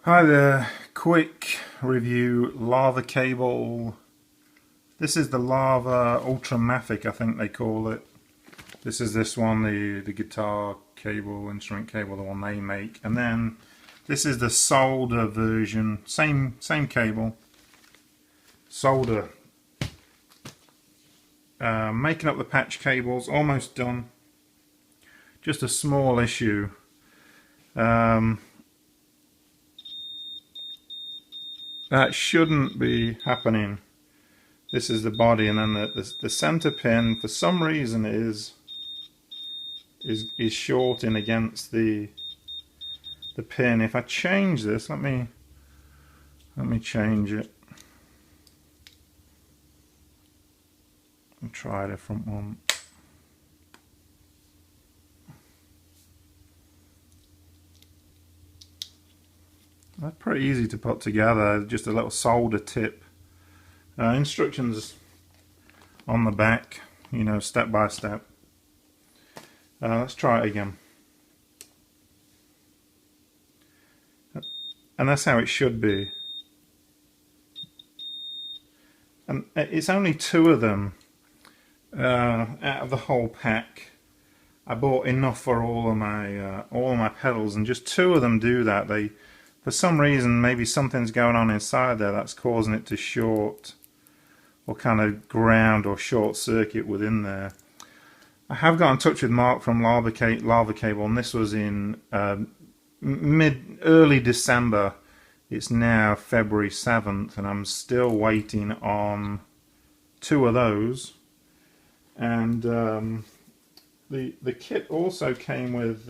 Hi there, quick review, lava cable. This is the Lava Ultramafic, I think they call it. This is this one, the guitar cable, instrument cable, the one they make. And then this is the solder version, same cable. Solder. Making up the patch cables, almost done. Just a small issue. That shouldn't be happening. This is the body, and then the center pin for some reason is shorting against the pin. If I change this, let me change it. I'll try a different one. That's pretty easy to put together, just a little solder tip. Instructions on the back, you know, step by step. Let's try it again. And that's how it should be. And it's only two of them out of the whole pack. I bought enough for all of my pedals, and just two of them do that. For some reason, maybe something's going on inside there that's causing it to short or kind of ground or short circuit within there. I have got in touch with Mark from Lava Cable, and this was in early December. It's now February 7th, and I'm still waiting on two of those. And the kit also came with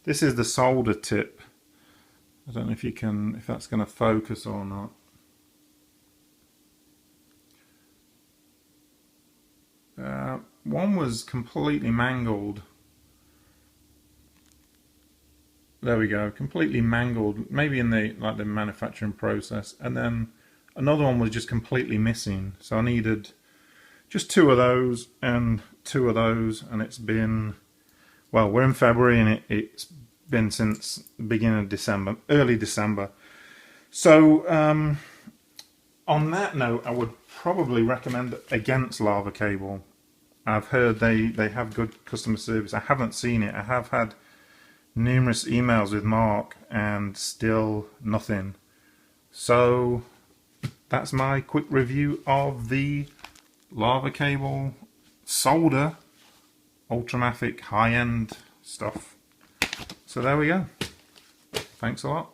this is the solder tip. I don't know if that's going to focus or not. One was completely mangled. There we go, completely mangled, maybe in the manufacturing process, and then another one was just completely missing. So I needed just two of those and two of those, and it's been, well, we're in February, and it's been since the beginning of December, early December. So on that note, I would probably recommend against Lava Cable. I've heard they have good customer service. I haven't seen it. I have had numerous emails with Mark and still nothing. So that's my quick review of the Lava Cable solder Ultramafic high-end stuff. So there we go. Thanks a lot.